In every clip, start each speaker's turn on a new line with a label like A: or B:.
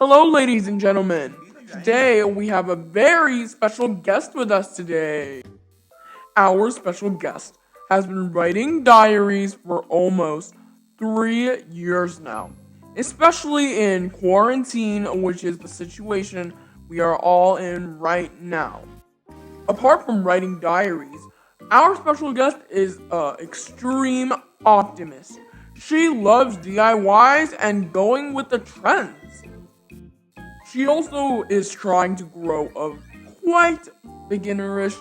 A: Hello, ladies and gentlemen. Today we have a very special guest with us today. Our special guest has been writing diaries for almost 3 years now, especially in quarantine, which is the situation we are all in right now. Apart from writing diaries, our special guest is an extreme optimist. She loves DIYs and going with the trends. She also is trying to grow a quite beginnerish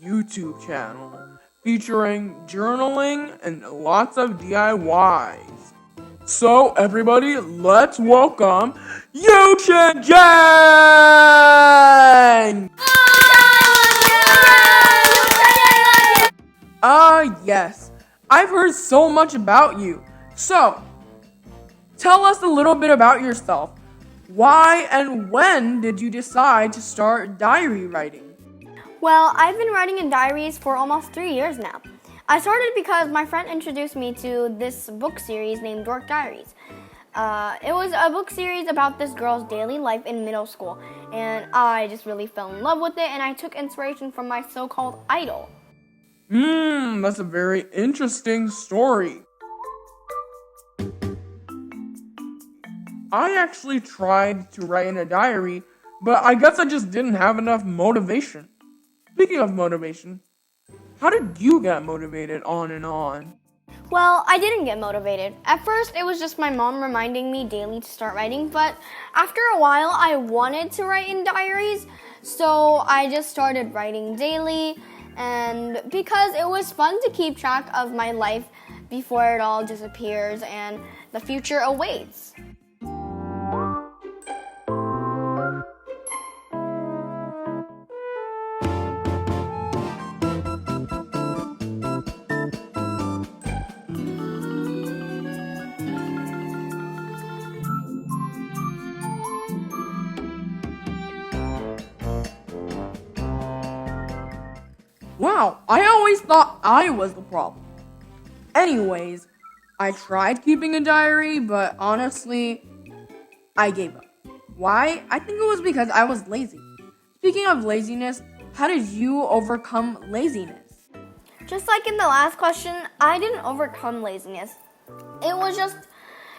A: YouTube channel featuring journaling and lots of DIYs. So everybody, let's welcome ZhaJiang! Yes. I've heard so much about you. So, tell us a little bit about yourself. Why and when did you decide to start diary writing?
B: Well, I've been writing in diaries for almost 3 years now. I started because my friend introduced me to this book series named Dork Diaries. It was a book series about this girl's daily life in middle school, and I just really fell in love with it, and I took inspiration from my so-called idol.
A: That's a very interesting story. I actually tried to write in a diary, but I guess I just didn't have enough motivation. Speaking of motivation, how did you get motivated on and on?
B: Well, I didn't get motivated. At first, it was just my mom reminding me daily to start writing, but after a while, I wanted to write in diaries, so I just started writing daily, and because it was fun to keep track of my life before it all disappears and the future awaits.
A: Wow, I always thought I was the problem. Anyways, I tried keeping a diary, but honestly, I gave up. Why? I think it was because I was lazy. Speaking of laziness, how did you overcome laziness?
B: Just like in the last question, I didn't overcome laziness. It was just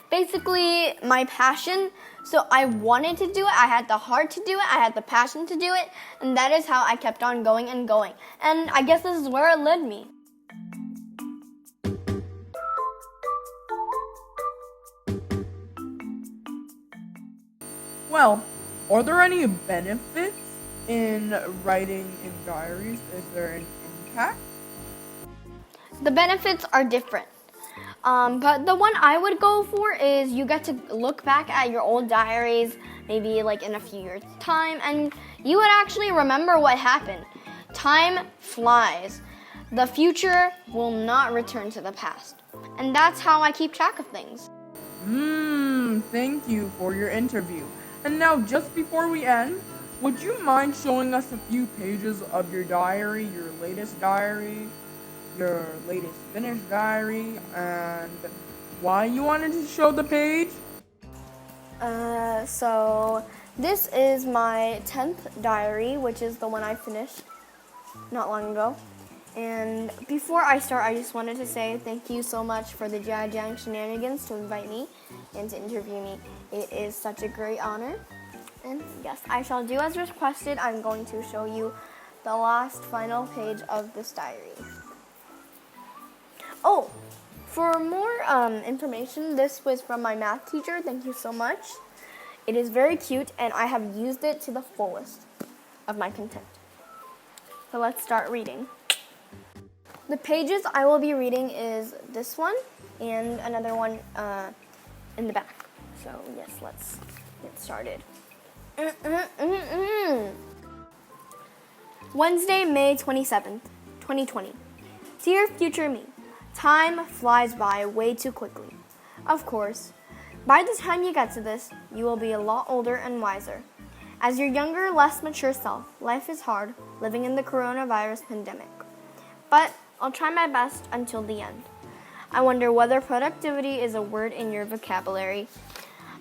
B: basically my passion. So I wanted to do it, I had the heart to do it, I had the passion to do it, and that is how I kept on going and going. And I guess this is where it led me.
A: Well, are there any benefits in writing in diaries? Is there an impact?
B: The benefits are different. But the one I would go for is you get to look back at your old diaries, maybe like in a few years' time, and you would actually remember what happened. Time flies. The future will not return to the past. And that's how I keep track of things.
A: Thank you for your interview. And now, just before we end, would you mind showing us a few pages of your diary, your latest diary, your latest finished diary, and why you wanted to show the page?
B: So this is my 10th diary, which is the one I finished not long ago. And before I start, I just wanted to say thank you so much for the ZhaJiang Shenanigans to invite me and to interview me. It is such a great honor. And yes, I shall do as requested. I'm going to show you the last final page of this diary. Oh, for more information, this was from my math teacher. Thank you so much. It is very cute, and I have used it to the fullest of my content. So let's start reading. The pages I will be reading is this one and another one in the back. So yes, let's get started. Wednesday, May 27th, 2020. Dear future me, time flies by way too quickly. Of course, by the time you get to this, you will be a lot older and wiser. As your younger, less mature self, life is hard, living in the coronavirus pandemic. But I'll try my best until the end. I wonder whether productivity is a word in your vocabulary.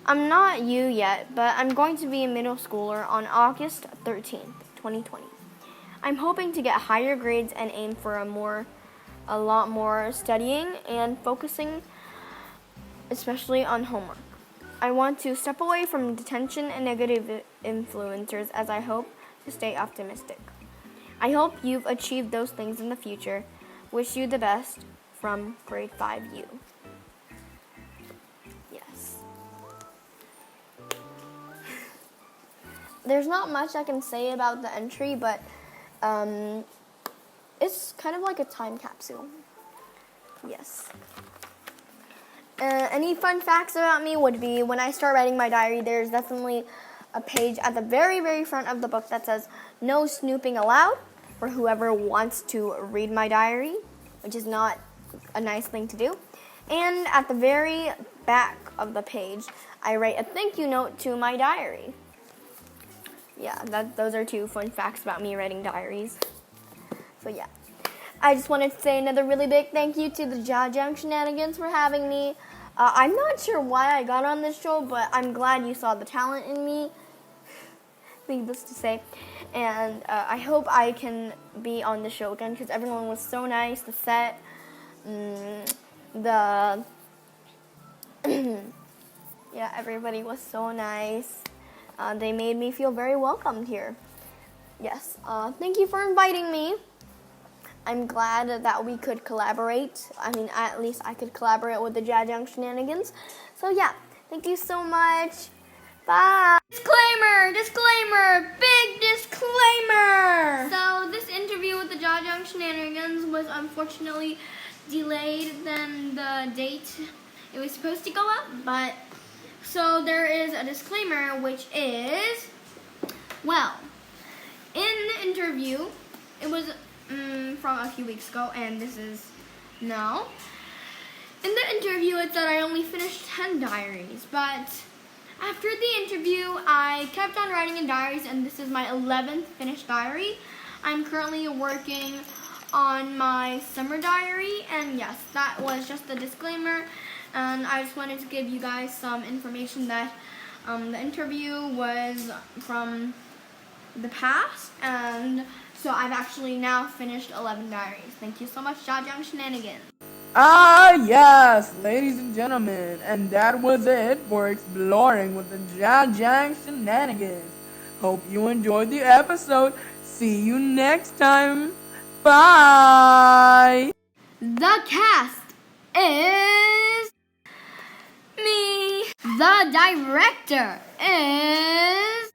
B: I'm not you yet, but I'm going to be a middle schooler on August 13th, 2020. I'm hoping to get higher grades and aim for a lot more studying and focusing, especially on homework. I want to step away from detention and negative influencers as I hope to stay optimistic. I hope you've achieved those things in the future. Wish you the best from grade 5U. Yes. There's not much I can say about the entry, but it's kind of like a time capsule. Yes. Any fun facts about me would be when I start writing my diary, there's definitely a page at the very, very front of the book that says, "No snooping allowed," for whoever wants to read my diary, which is not a nice thing to do. And at the very back of the page, I write a thank you note to my diary. Yeah, those are 2 fun facts about me writing diaries. So yeah. I just wanted to say another really big thank you to the ZhaJiang Shenanigans for having me. I'm not sure why I got on this show, but I'm glad you saw the talent in me, needless to say. And I hope I can be on the show again because everyone was so nice. The set, yeah, everybody was so nice. They made me feel very welcomed here. Yes, thank you for inviting me. I'm glad that we could collaborate. I mean, at least I could collaborate with the ZhaJiang Shenanigans. So yeah, thank you so much. Bye. Disclaimer, big disclaimer. So this interview with the ZhaJiang Shenanigans was unfortunately delayed than the date it was supposed to go up, but so there is a disclaimer, which is, well, in the interview, it was from a few weeks ago, and this is now. In the interview, it said I only finished 10 diaries, but after the interview, I kept on writing in diaries, and this is my 11th finished diary. I'm currently working on my summer diary, and yes, that was just a disclaimer, and I just wanted to give you guys some information that the interview was from the past, and so I've actually now finished 11 diaries. Thank you so much, ZhaJiang Shenanigans.
A: Ah, yes, ladies and gentlemen, and that was it for exploring with the ZhaJiang Shenanigans. Hope you enjoyed the episode. See you next time. Bye.
B: The cast is me. The director is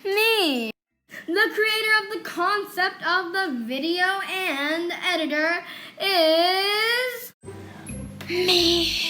B: me. The creator of the concept of the video and the editor is me.